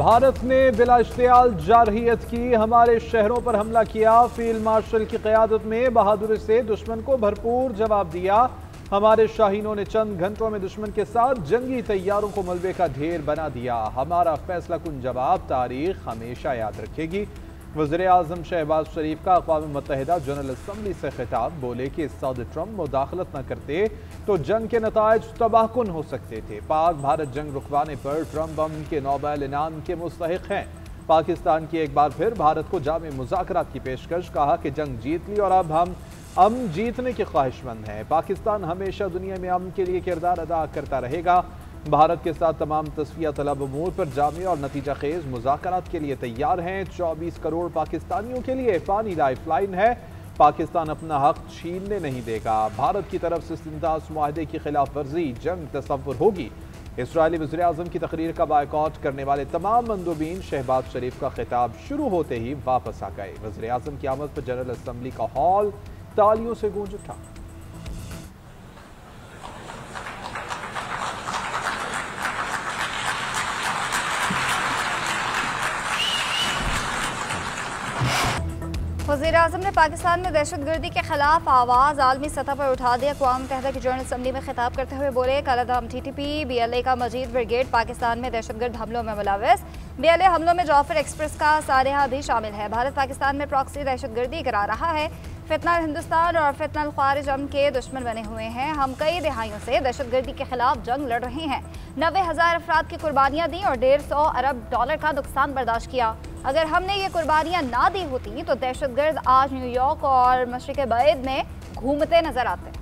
भारत ने बिला इश्तियाल जारहियत की, हमारे शहरों पर हमला किया। फील्ड मार्शल की क़यादत में बहादुरी से दुश्मन को भरपूर जवाब दिया। हमारे शाहीनों ने चंद घंटों में दुश्मन के साथ जंगी तैयारों को मलबे का ढेर बना दिया। हमारा फैसला कुन जवाब तारीख हमेशा याद रखेगी। वज़ीर आज़म शहबाज शरीफ का अक़वाम मुत्तहिदा जनरल असम्बली से खिताब, बोले कि सऊदी ट्रंप मुदाखलत न करते तो जंग के नताइज तबाहकुन हो सकते थे। पाक भारत जंग रुकवाने पर ट्रंप अमन के नोबेल इनाम के मुस्तहिक हैं। पाकिस्तान की एक बार फिर भारत को जामे मुज़ाकरात की पेशकश, कहा कि जंग जीत ली और अब हम अमन जीतने के ख्वाहिशमंद हैं। पाकिस्तान हमेशा दुनिया में अमन के लिए किरदार अदा करता रहेगा। भारत के साथ तमाम तस्फिया तलब अमूर पर जामे और नतीजा खेज मुज़ाकरात के लिए तैयार हैं। 24 करोड़ पाकिस्तानियों के लिए पानी लाइफ लाइन है। पाकिस्तान अपना हक छीनने नहीं देगा। भारत की तरफ से इस्तिंदास मुआहदे की खिलाफ वर्जी जंग तस्वुर होगी। इसराइली वज़ीर आज़म की तकरीर का बायकॉट करने वाले तमाम मंदूबीन शहबाज शरीफ का खिताब शुरू होते ही वापस आ गए। वज़ीर आज़म की आमद पर जनरल असम्बली का हॉल तालियों से गूंज उठा। वज़ीर आज़म ने पाकिस्तान में दहशतगर्दी के खिलाफ आवाज़ आलमी सतह पर उठा दी। अक़वाम मुत्तहिदा की जनरल असम्बली में खिताब करते हुए बोले, कालाधाम TTP BLA का मजीद ब्रिगेड पाकिस्तान में दहशतगर्द हमलों में मुलव्वस। BLA हमलों में जॉफर एक्सप्रेस का सारेहा भी शामिल है। भारत पाकिस्तान में प्रॉक्सी दहशतगर्दी करा रहा है। फितना हिंदुस्तान और फितना ख़ारिज अमन के दुश्मन बने हुए हैं। हम कई दहाइयों से दहशतगर्दी के खिलाफ जंग लड़ रहे हैं। 90,000 अफराद की कुर्बानियाँ दी और $150 अरब का नुकसान बर्दाश्त किया। अगर हमने ये कुर्बानियाँ ना दी होती तो दहशतगर्द आज न्यूयॉर्क और मशरिक़ बैद में घूमते नजर आते।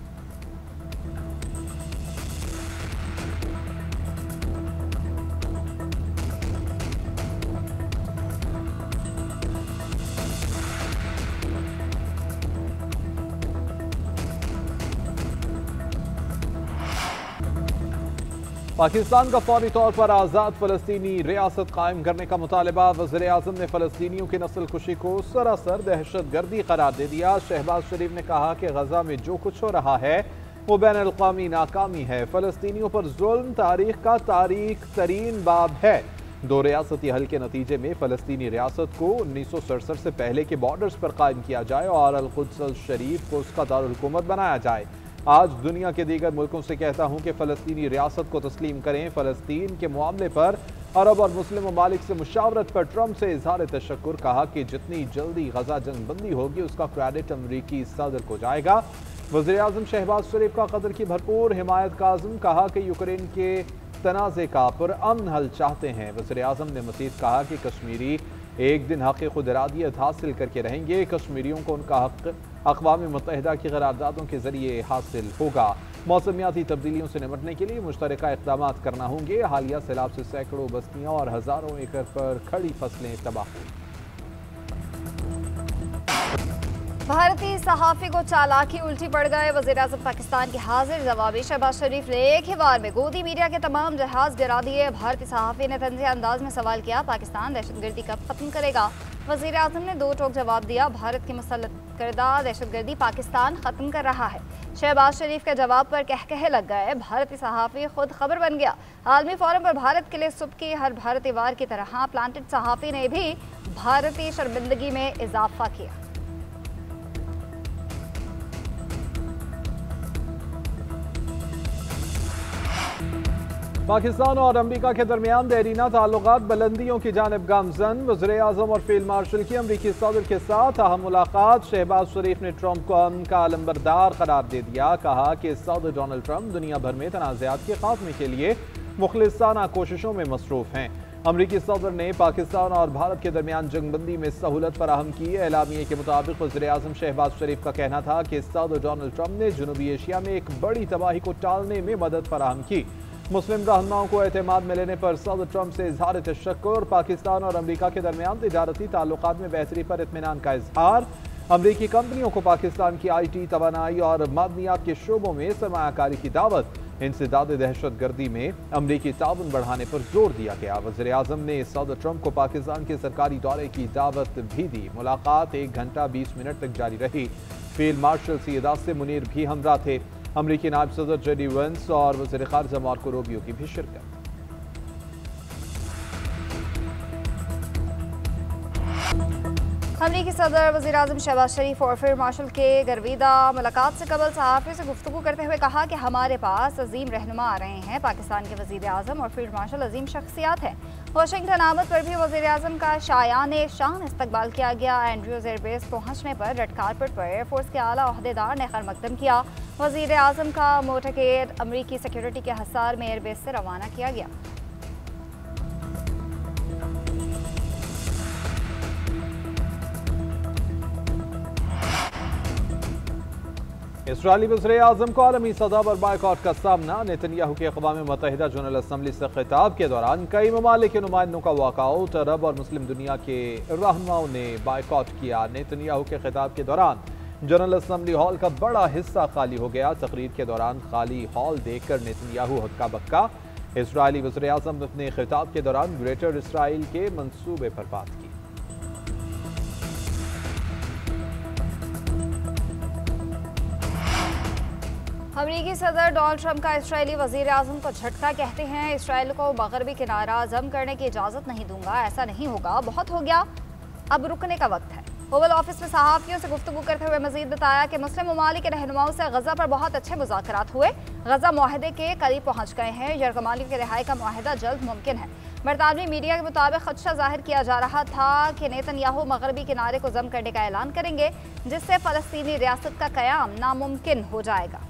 पाकिस्तान का फौरी तौर पर आज़ाद फ़लस्तीनी रियासत कायम करने का मुतालबा। वज़ीर आज़म ने फ़लस्तीनियों की नस्ल कुशी को सरासर दहशतगर्दी करार दे दिया। शहबाज शरीफ ने कहा कि गजा में जो कुछ हो रहा है वो बैन अल-क़वामी नाकामी है। फ़लस्तीनियों पर जुल्म तारीख का तारीख तरीन बाब है। दो रियासती हल के नतीजे में फ़लस्तीनी रियासत को 1967 से पहले के बॉर्डर्स पर कायम किया जाए और अल-कुद्स शरीफ को उसका दारुल हुकूमत बनाया जाए। आज दुनिया के दीगर मुल्कों से कहता हूँ कि फ़लस्तीनी रियासत को तस्लीम करें। फ़लस्तीन के मामले पर अरब और मुस्लिम ममालिक से मुशावरत पर ट्रंप से इजहार तशक्कुर, कहा कि जितनी जल्दी गजा जंग बंदी होगी उसका क्रेडिट अमरीकी सदर को जाएगा। वज़ीर आज़म शहबाज शरीफ का कतर की भरपूर हिमायत का आज़म, कहा कि यूक्रेन के तनाज़े का पुरअमन हल चाहते हैं। वज़ीर आज़म ने मज़ीद कहा कि कश्मीरी एक दिन हक़ खुद इरादियत हासिल करके रहेंगे। कश्मीरियों को उनका हक़ अक़वाम मुत्तहिदा की करारदादों के जरिए हासिल होगा। मौसमियाती तब्दीलियों से निपटने के लिए मुश्तरका इक़दाम करना होंगे। हालिया सैलाब से सैकड़ों बस्तियाँ और हज़ारों एकड़ पर खड़ी फसलें तबाह हुई। भारतीय सहाफ़ी को चालाकी उल्टी पड़ गए। वज़ीर आज़म पाकिस्तान की हाजिर जवाबी। शहबाज शरीफ ने एक ही बार में गोदी मीडिया के तमाम जहाज गिरा दिए। भारतीय सहाफ़ी ने तंज़े अंदाज में सवाल किया, पाकिस्तान दहशतगर्दी कब खत्म करेगा? वज़ीर आज़म ने दो टोक जवाब दिया, भारत की मुसल्लत करदा दहशतगर्दी पाकिस्तान ख़त्म कर रहा है। शहबाज शरीफ के जवाब पर कहकहे लग गए। भारतीय सहाफ़ी खुद खबर बन गया। आलमी फोरम पर भारत के लिए सुबह की हर भारतीय वार की तरह प्लांटेड सहाफ़ी ने भी भारतीय शर्मिंदगी में इजाफा किया। पाकिस्तान और अमरीका के दरमियान देरीना ताल्लुकात बुलंदियों की जानिब गामजन। वज़ीर आज़म और फील्ड मार्शल की अमरीकी सदर के साथ अहम मुलाकात। शहबाज शरीफ ने ट्रंप को अमन का अलंबरदार करार दे दिया। कहा कि सदर डोनाल्ड ट्रंप दुनिया भर में तनाज़ात के खात्मे के लिए मुखलिसाना कोशिशों में मसरूफ़ हैं। अमरीकी सदर ने पाकिस्तान और भारत के दरमियान जंगबंदी में सहूलत फराहम की। एलामिये के मुताबिक वज़ीर आज़म शहबाज शरीफ का कहना था कि सदर डोनाल्ड ट्रंप ने जनूबी एशिया में एक बड़ी तबाही को टालने में मदद फराहम की। मुस्लिम रहनुमाओं को एतमाद मिलने पर सदर ट्रंप से इजहार तशक्कुर। पाकिस्तान और अमरीका के दरमियान तिजारती ताल्लुकात में बेहतरी पर इत्मीनान का इजहार। अमरीकी कंपनियों को पाकिस्तान की IT, तवानाई और मादनियात के शोबों में सरमायाकारी की दावत। इंसदाद दहशतगर्दी में अमरीकी ताउन बढ़ाने पर जोर दिया गया। वज़ीर आज़म ने सदर ट्रंप को पाकिस्तान के सरकारी दौरे की दावत भी दी। मुलाकात 1 घंटा 20 मिनट तक जारी रही। फील्ड मार्शल सैयदा से मुनीर भी हमरा थे। अमरीकी नायब सदर JD Vance और वज़ीर ख़ारिजा मार्को रूबियो की भी शिरकत। अमरीकी सदर वज़ीर-ए-आज़म शहबाज शरीफ और फील्ड मार्शल के गर्विदा मुलाकात से कबल सहाफ़ियों से गुफ्तगू करते हुए कहा कि हमारे पास अजीम रहनुमा आ रहे हैं। पाकिस्तान के वज़ीर-ए-आज़म और फील्ड मार्शल अजीम शख्सियात हैं। वाशिंगटन आमद पर भी वज़ीर-ए-आज़म का शायाने शान इस्तकबाल किया गया। एंड्रयूज़ एयरबेस पहुँचने पर रेड कारपेट पर एयरफोर्स के आला ओहदेदार ने खैर मकदम किया। वज़ीर-ए-आज़म का मोटरकेड अमरीकी सिक्योरिटी के हसार में एयरबेस से रवाना किया गया। इसराइली वज़ीर-ए-आज़म को आलमी सतह पर बायकॉट का सामना। नेतन्याहू के अक़वाम मुत्तहिदा जनरल असम्बली से खिताब के दौरान कई ममालिक के नुमाइंदों का वॉकआउट। अरब और मुस्लिम दुनिया के रहनुमाओं ने बायकॉट किया। नेतन्याहू के खिताब के दौरान जनरल असम्बली हॉल का बड़ा हिस्सा खाली हो गया। तकरीर के दौरान खाली हॉल देखकर नेतन्याहू हक्का बक्का। इसराइली वज़ीर-ए-आज़म ने अपने खिताब के दौरान ग्रेटर इसराइल के मंसूबे पर बात की। अमरीकी सदर डोनाल्ड ट्रंप का इसराइली वज़ीर-ए-आज़म को झटका। कहते हैं इसराइल को मगरबी किनारा जम करने की इजाज़त नहीं दूंगा। ऐसा नहीं होगा, बहुत हो गया, अब रुकने का वक्त है। ओवल ऑफिस में सहाफ़ियों से गुफ्तगू करते हुए मज़ीद बताया कि मुस्लिम ममालिक के रहनुमाओं से गज़ा पर बहुत अच्छे मुज़ाकरात हुए। गज़ा मुआहदे के करीब पहुँच गए हैं। यरगमाली की रिहाई का मुआहदा जल्द मुमकिन है। बरतानवी मीडिया के मुताबिक खदशा जाहिर किया जा रहा था कि नेतन्याहू मगरबी किनारे को जम करने का ऐलान करेंगे, जिससे फ़लस्तीनी रियासत का क़याम नामुमकिन हो जाएगा।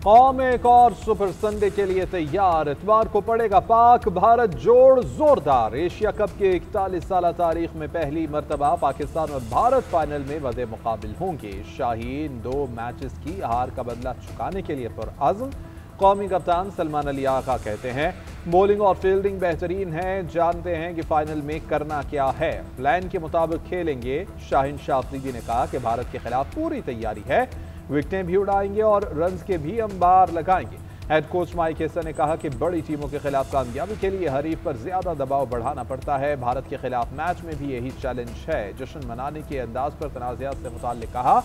कौम एक और सुपर संडे के लिए तैयार। इतवार को पड़ेगा पाक भारत जोड़ जोरदार। एशिया कप के 41 साल तारीख में पहली मरतबा पाकिस्तान और भारत फाइनल में वदे मुकाबिल होंगे। शाहीन 2 मैचेस की हार का बदला चुकाने के लिए पुरअज़्म। कौमी कप्तान सलमान अली आका कहते हैं बॉलिंग और फील्डिंग बेहतरीन है, जानते हैं कि फाइनल में करना क्या है, प्लान के मुताबिक खेलेंगे। शाहीन शाह अफरीदी ने कहा कि भारत के खिलाफ पूरी तैयारी है, विकेटें भी उड़ाएंगे और रन्स के भी अंबार लगाएंगे। हेड कोच माइक हेसन ने कहा कि बड़ी टीमों के खिलाफ कामयाबी के लिए हरीफ पर ज्यादा दबाव बढ़ाना पड़ता है। भारत के खिलाफ मैच में भी यही चैलेंज है। जश्न मनाने के अंदाज पर तनाज़ात से मुताल्लिक़ कहा,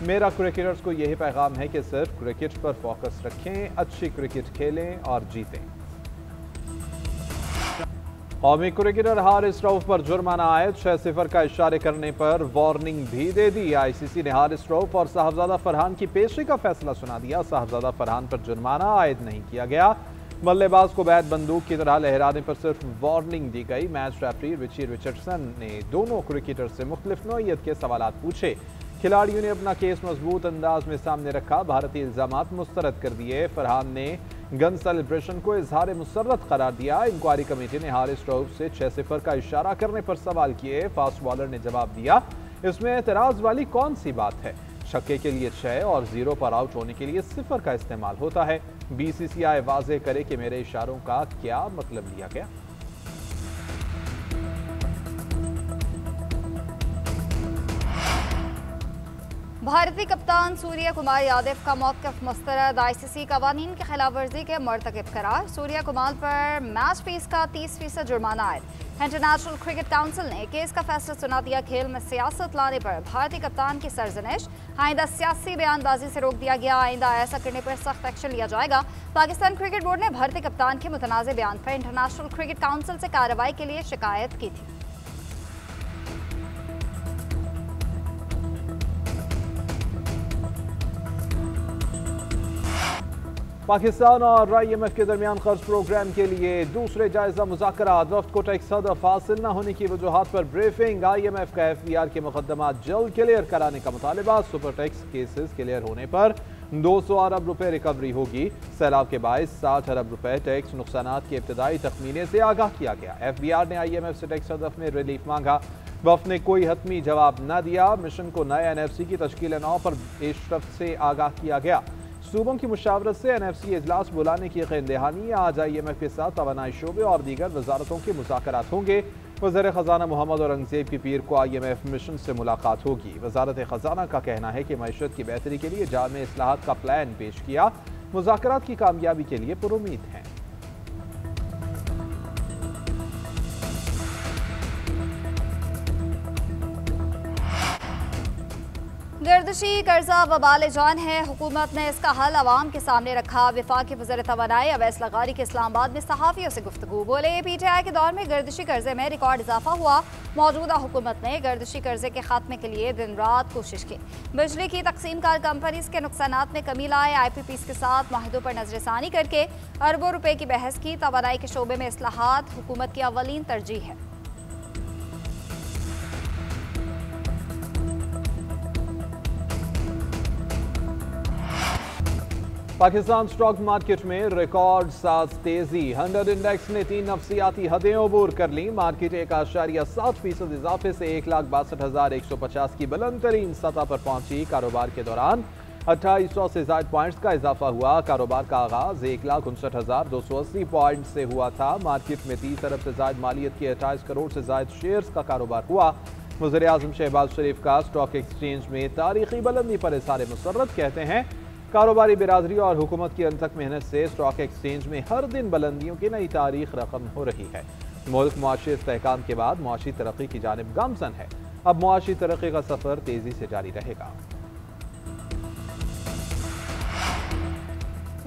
मेरा क्रिकेटर्स को यही पैगाम है कि सिर्फ क्रिकेट पर फोकस रखें, अच्छी क्रिकेट खेलें और जीतें। कौमी क्रिकेटर हारिस रऊफ पर जुर्माना आयद। 6-0 का इशारे करने पर वार्निंग भी दे दी। आईसीसी ने हारिस रऊफ और साहबजादा फरहान की पेशी का फैसला सुना दिया। साहबजादा फरहान पर जुर्माना आयद नहीं किया गया। बल्लेबाज को बैट बंदूक की तरह लहराने पर सिर्फ वार्निंग दी गई। मैच रेफरी रिची रिचर्डसन ने दोनों क्रिकेटर से मुख्तलिफ नौइयत के सवाल पूछे। खिलाड़ियों ने अपना केस मजबूत अंदाज में सामने रखा। भारतीय इल्जामात मुस्तरद कर दिए। फरहान ने गन सेलिब्रेशन को इजहार मुसर्रत करार दिया। इंक्वायरी कमेटी ने हारिस रऊफ से 6-0 का इशारा करने पर सवाल किए। फास्ट बॉलर ने जवाब दिया, इसमें एतराज वाली कौन सी बात है, छक्के के लिए 6 और 0 पर आउट होने के लिए 0 का इस्तेमाल होता है। बीसीसीआई वाज़ेह करे कि मेरे इशारों का क्या मतलब लिया गया। भारतीय कप्तान सूर्य कुमार यादव का मौक़िफ़ मुस्तरद। आईसीसी कवानीन की खिलाफ वर्जी के मर्तकब करार। सूर्य कुमार पर मैच फीस का 30% जुर्माना आयद। इंटरनेशनल क्रिकेट काउंसिल ने केस का फैसला सुना दिया। खेल में सियासत लाने पर भारतीय कप्तान की सरजनिश। आइंदा सियासी बयानबाजी से रोक दिया गया। आइंदा ऐसा करने पर सख्त एक्शन लिया जाएगा। पाकिस्तान क्रिकेट बोर्ड ने भारतीय कप्तान के मुतनाज़ बयान पर इंटरनेशनल क्रिकेट काउंसिल से कार्रवाई के लिए शिकायत की थी। पाकिस्तान और IMF के दरमियान कर्ज प्रोग्राम के लिए दूसरे जायजा मुज़ाकरात। वफ्द को टैक्स हदफ हासिल न होने की वजूहात पर ब्रीफिंग। IMF का FBR के मुकदमा जल्द क्लियर कराने का मुतालबा। सुपर टैक्स केसेस क्लियर होने पर 200 अरब रुपए रिकवरी होगी। सैलाब के बायस 60 अरब रुपए टैक्स नुकसानात के इब्तदाई तखमीने से आगाह किया गया। FBR ने IMF से टैक्स हदफ में रिलीफ मांगा। वफ्द ने कोई हतमी जवाब न दिया। मिशन को नए NFC की तश्कील 9 पर पेशरफ्त से आगाह किया गया। सूबों की मुशावरत से NFC इजलास बुलाने की यकीन दहानी। आज IMF के साथ तवानाई शोबे और दीगर वजारतों के मुज़ाकरात होंगे। वज़ीर ख़ज़ाना मोहम्मद औरंगज़ेब की पीर को IMF मिशन से मुलाकात होगी। वजारत ख़ज़ाना का कहना है कि मईशत की बेहतरी के लिए जामे इस्लाहात का प्लान पेश किया। मुज़ाकरात की कामयाबी के लिए पुरुमीद हैं। गर्दिशी कर्जा वबाल जान है, हुकूमत ने इसका हल अवाम के सामने रखा। वफाकी वज़ीर तवानाई अवैस लगारी के इस्लामाबाद में सहाफ़ियों से गुफ्तगू। बोले PTI के दौर में गर्दिशी कर्जे में रिकॉर्ड इजाफा हुआ। मौजूदा हुकूमत ने गर्दिशी कर्जे के खात्मे के लिए दिन रात कोशिश की। बिजली की तकसीम कार कंपनीज के नुकसानात में कमी लाए। IPPs के साथ माहिदों पर नजरसानी करके अरबों रुपए की बहस की। तवानाई के शोबे में इस्लाहात हुकूमत की अवलीन तरजीह है। पाकिस्तान स्टॉक मार्केट में रिकॉर्ड साज तेजी। 100 इंडेक्स ने 3 नफसियाती हदें अबूर कर ली। मार्केट 1.7% इजाफे से 1,62,150 की बुलंद तरीन सतह पर पहुंची। कारोबार के दौरान 2800 से ज्यादा पॉइंट्स का इजाफा हुआ। कारोबार का आगाज 1,59,280 पॉइंट से हुआ था। मार्केट में 30 अरब से ज्यादा मालियत के 28 करोड़ से ज्यादा शेयर्स का कारोबार हुआ। वज़ीर आज़म शहबाज शरीफ का स्टॉक एक्सचेंज में तारीखी बुलंदी पर इज़हार मुसर्रत। कहते हैं कारोबारी बिरादरी और हुकूमत की अनथक मेहनत से स्टॉक एक्सचेंज में हर दिन बुलंदियों की नई तारीख रकम हो रही है। मुल्क मुआशी इस्तेहकाम के बाद मुआशी तरक्की की जानिब गामजन है। अब मुआशी तरक्की का सफर तेजी से जारी रहेगा।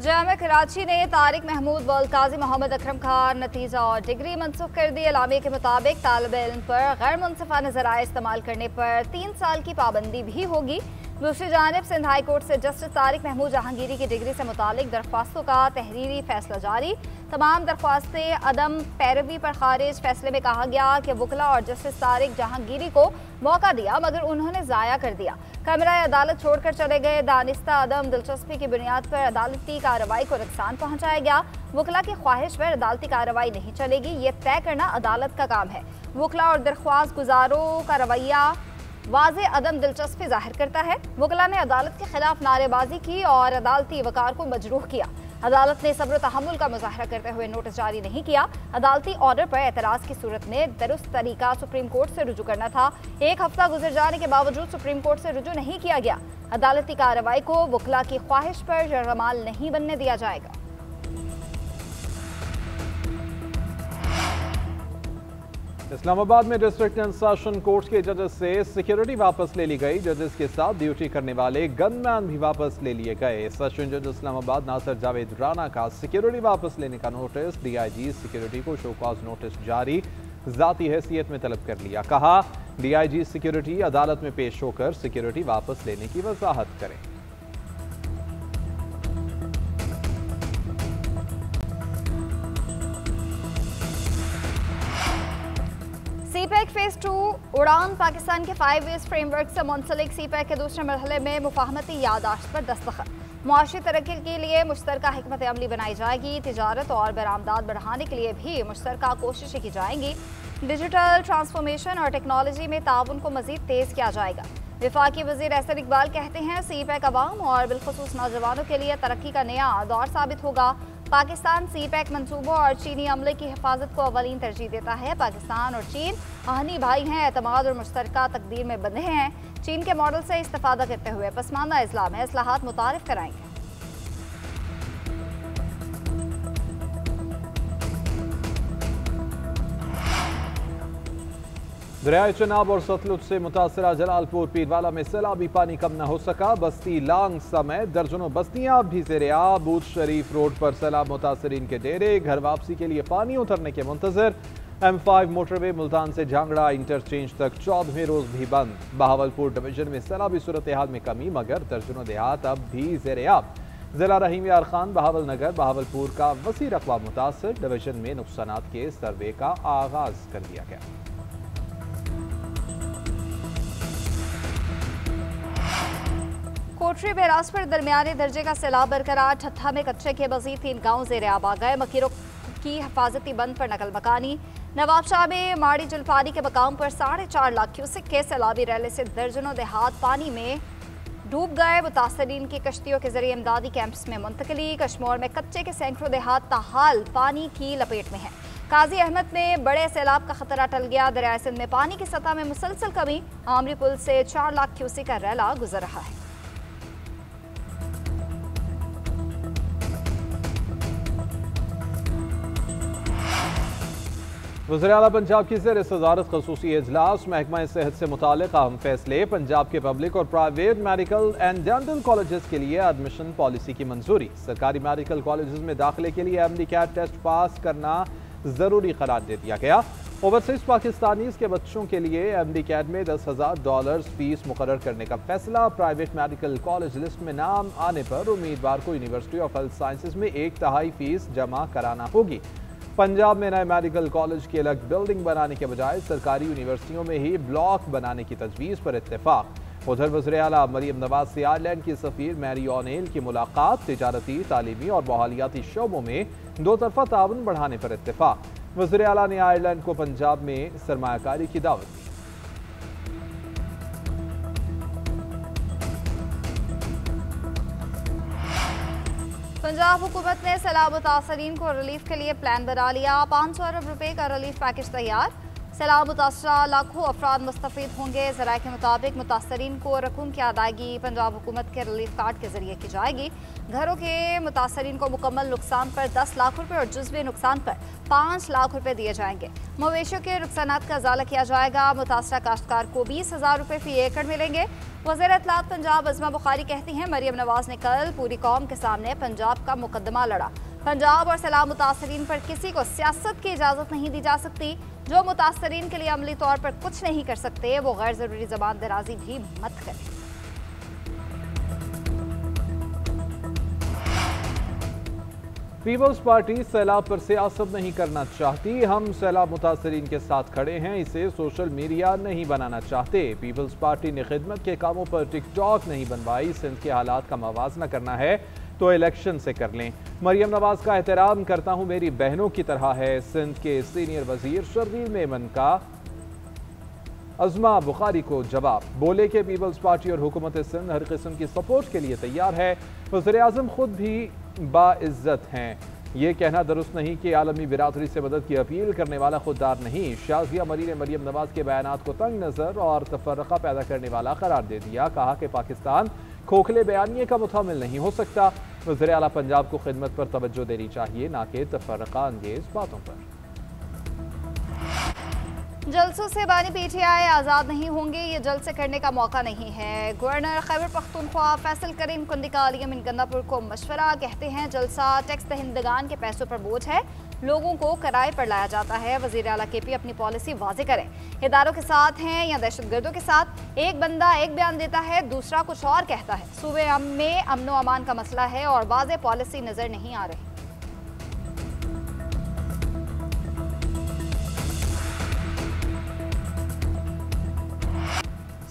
जामिया कराची ने तारिक महमूद व काजी मोहम्मद अकरम खान नतीजा और डिग्री मनसूख कर दी। एलामिया के मुताबिक तालिब इल्म पर गैर मुनसिफाना ज़राए इस्तेमाल करने पर 3 साल की पाबंदी भी होगी। दूसरी जानिब सिंध हाई कोर्ट से जस्टिस तारिक महमूद जहांगीरी की डिग्री से मुतालिक दरख्वास्तों का तहरीरी फैसला जारी। तमाम दरख्वास्तें अदम पैरवी पर खारिज। फैसले में कहा गया कि वकला और जस्टिस तारिक जहांगीरी को मौका दिया मगर उन्होंने ज़ाया कर दिया। कैमरा अदालत छोड़कर चले गए। दानिस्ता अदम दिलचस्पी की बुनियाद पर अदालती कार्रवाई को नुकसान पहुंचाया गया। वकला की ख्वाहिश पर अदालती कार्रवाई नहीं चलेगी, ये तय करना अदालत का काम है। वकला और दरख्वास्त गुजारों का रवैया वाज़े अदम दिलचस्पी जाहिर करता है। वकला ने अदालत के खिलाफ नारेबाजी की और अदालती वकार को मजरूह किया। अदालत ने सब्र तहम्मुल का मुजाहरा करते हुए नोटिस जारी नहीं किया। अदालती ऑर्डर पर एतराज़ की सूरत में दुरुस्त तरीका सुप्रीम कोर्ट से रुजू करना था। 1 हफ्ता गुजर जाने के बावजूद सुप्रीम कोर्ट से रुजू नहीं किया गया। अदालती कार्रवाई को वकला की ख्वाहिश पर जरमाल नहीं बनने दिया जाएगा। इस्लामाबाद में डिस्ट्रिक्ट एंड सेशन कोर्ट के जजेस से सिक्योरिटी वापस ले ली गई। जजेस के साथ ड्यूटी करने वाले गनमैन भी वापस ले लिए गए। सेशन जज इस्लामाबाद नासिर जावेद राना का सिक्योरिटी वापस लेने का नोटिस। DIG सिक्योरिटी को शो कॉज नोटिस जारी जाती हैसियत में तलब कर लिया। कहा DIG सिक्योरिटी अदालत में पेश होकर सिक्योरिटी वापस लेने की वजाहत करें। CPEC फेज 2 उड़ान पाकिस्तान के 5 वेज फ्रेमवर्क से मुंसलिक CPEC के दूसरे मरहले में मुफाहमती यादाश्त पर दस्तखत। मुआशी तरक्की के लिए मुश्तरका हिकमत अमली बनाई जाएगी। तिजारत और बरामदात बढ़ाने के लिए भी मुश्तरका कोशिशें की जाएंगी। डिजिटल ट्रांसफॉर्मेशन और टेक्नोलॉजी में ताउन को मजीद तेज किया जाएगा। वफाकी वज़ीर एहसन इकबाल कहते हैं CPEC अवाम और बिलखुसूस नौजवानों के लिए तरक्की का नया दौर साबित होगा। पाकिस्तान CPEC मंसूबों और चीनी अमले की हिफाजत को अवलीन तरजीह देता है। पाकिस्तान और चीन आहनी भाई हैं, एतमाद और मुश्तरका तकदीर में बंधे हैं। चीन के मॉडल से इस्तेफादा करते हुए पसमानदा इस्लाम में इस्लाहात मुतारिफ कराएंगे। दरियाए चनाब और सतलुज से मुतासरा जलालपुर पीरवाला में सैलाबी पानी कम न हो सका। बस्ती लांग समेत दर्जनों बस्तियां भी ज़ेर-ए-आब। बूथ शरीफ रोड पर सैलाब मुतासरीन के डेरे। घर वापसी के लिए पानी उतरने के मुंतजर। M5 मोटरवे मुल्तान से झांगड़ा इंटरचेंज तक 14वें रोज भी बंद। बहावलपुर डिवीजन में सैलाबी सूरत हाल में कमी मगर दर्जनों देहात अब भी ज़ेर-ए-आब। जिला रहीम यार खान बहावल नगर बहावलपुर का वसी रकबा मुतासर। डिवीजन में नुकसानात के सर्वे का आगाज कर दिया गया। कोटरी बैराज पर दरमियाने दर्जे का सैलाब बरकरार। ठट्ठा में कच्चे के मजीद 3 गाँव ज़ेर-ए-आब आ गए। मकीरों की हिफाजती बंद पर नकल मकानी। नवाबशाह में माड़ी जलपानी के मकाम पर 4.5 लाख क्यूसिक के सैलाबी रैले से दर्जनों देहात पानी में डूब गए। मुतासरीन की कश्तियों के जरिए इमदादी कैंप्स में मुंतकली। कश्मोर में कच्चे के सैकड़ों देहात ताहाल पानी की लपेट में है। काजी अहमद में बड़े सैलाब का खतरा टल गया। दरियाए सिंध में पानी की सतह में मुसलसल कमी। आमरी पुल से 4 लाख क्यूसिक का रैला गुजर रहा है। वज़ीर-ए-आला पंजाब की ज़ेर सदारत ख़ुसूसी इजलास, महकमा सेहत से मुताल्लिक़ अहम फैसले, पंजाब के पब्लिक और private medical and dental colleges के लिए एडमिशन पॉलिसी की मंजूरी। सरकारी मेडिकल कॉलेजेस में दाखिले के लिए MD कैट टेस्ट पास करना ज़रूरी करार दे दिया गया। ओवरसीज पाकिस्तानीज़ के बच्चों के लिए MD कैट में $10,000 फीस मुकर्रर करने का फैसला। प्राइवेट मेडिकल कॉलेज लिस्ट में नाम आने पर उम्मीदवार को यूनिवर्सिटी ऑफ हेल्थ साइंसेज में 1/3 फीस जमा कराना होगी। पंजाब में नए मेडिकल कॉलेज की अलग बिल्डिंग बनाने के बजाय सरकारी यूनिवर्सिटियों में ही ब्लॉक बनाने की तजवीज़ पर इत्तेफाक। उधर वज़ीर-ए-आला मरियम नवाज से आयरलैंड की सफ़ीर मैरी ओनेल की मुलाकात, तिजारती, तालीमी और माहौलियाती शोबों में दो तरफ़ा ताउन बढ़ाने पर इत्तेफाक। वज़ीर-ए-आला ने आयरलैंड को पंजाब में सरमायाकारी की दावत दी। पंजाब हुकूमत ने सैलाब मुतासरीन को रिलीफ के लिए प्लान बना लिया। 500 अरब रुपए का रिलीफ पैकेज तैयार। सैलाब मुतासरा लाखों अफराद मुस्तफीद होंगे। ज़राए के मुताबिक मुतासरीन को रकूम की अदायगी पंजाब हुकूमत के रिलीफ कार्ड के जरिए की जाएगी। घरों के मुतासरीन को मुकम्मल नुकसान पर 10 लाख रुपए और जुज़वी नुकसान पर 5 लाख रुपए दिए जाएंगे। मवेशियों के नुकसानात का इजाला किया जाएगा। मुतासरा काश्तकार को 20,000 रुपए फी एकड़ मिलेंगे। वज़ीर इत्तलात पंजाब अज़मा बुखारी कहती हैं, मरियम नवाज ने कल पूरी कौम के सामने पंजाब का मुकदमा लड़ा। पंजाब और सैलाब मुतासरीन पर किसी को सियासत की इजाज़त नहीं दी जा सकती। जो मुतासरीन के लिए अमली तौर पर कुछ नहीं कर सकते, वो गैर ज़रूरी ज़बान दराजी भी मत करें। पीपल्स पार्टी सैलाब पर सियासत नहीं करना चाहती। हम सैलाब मुतासरीन के साथ खड़े हैं, इसे सोशल मीडिया नहीं बनाना चाहते। पीपल्स पार्टी ने खिदमत के कामों पर टिकटॉक नहीं बनवाई। सिंध के हालात का मवाजना करना है तो इलेक्शन से कर लें। मरियम नवाज का एहतराम करता हूं, मेरी बहनों की तरह है। सिंध के सीनियर वजीर शर्जील मेमन का अज़मा बुखारी को जवाब। बोले कि पीपल्स पार्टी और हुकूमत सिंध हर किस्म की सपोर्ट के लिए तैयार है। वज़ीर आज़म खुद भी बाइज्जत हैं। ये कहना दुरुस्त नहीं कि आलमी बिरादरी से मदद की अपील करने वाला खुददार नहीं। शाज़िया मरी ने मरियम नवाज के बयानात को तंग नज़र और तफर्रका पैदा करने वाला करार दे दिया। कहा कि पाकिस्तान खोखले बयानिए का मुतामिल नहीं हो सकता। वज़ीर-ए-आला पंजाब को खिदमत पर तवज्जो देनी चाहिए, ना कि तफर्रका अंगेज बातों पर। जलसों से बानी PTI आज़ाद नहीं होंगे, ये जलसे करने का मौका नहीं है। गवर्नर खैबर पख्तूनख्वा फैसल करीम कुंदिका आलियम इन गंदापुर को मशवरा। कहते हैं जलसा टैक्स दहिंदगान के पैसों पर बोझ है, लोगों को किराए पर लाया जाता है। वज़ीर-ए-आला KP अपनी पॉलिसी वाज़े करें। इदारों के साथ हैं या दहशतगर्दों के साथ। एक बंदा एक बयान देता है, दूसरा कुछ और कहता है। सूबे में अमनो अमान का मसला है और वाज़े पॉलिसी नजर नहीं आ रही।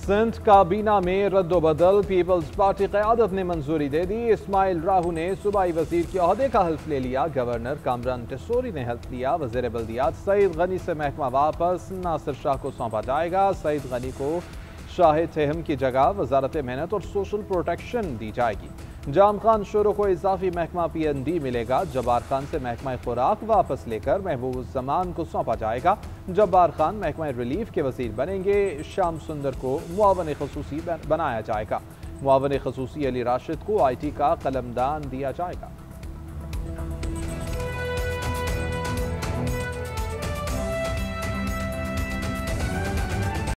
सिंध काबीना में रद्दोबदल, पीपल्स पार्टी क़यादत ने मंजूरी दे दी। इस्माइल राहू ने सूबाई वजीर के ओहदे का हल्फ ले लिया। गवर्नर कामरान टिसोरी ने हल्फ लिया। वज़ीर बल्दियात सईद गनी से महकमा वापस, नासिर शाह को सौंपा जाएगा। सईद गनी को शाहिद तेहम की जगह वजारत मेहनत और सोशल प्रोटेक्शन दी जाएगी। जाम खान शोरों को इजाफी महकमा PND मिलेगा। जब्बार खान से महकमा खुराक वापस लेकर महबूब जमान को सौंपा जाएगा। जब्बार खान महकमा रिलीफ के वजीर बनेंगे। श्याम सुंदर को मुआवन खसूसी बनाया जाएगा। मुआवन खसूसी अली राशिद को IT का कलमदान दिया जाएगा।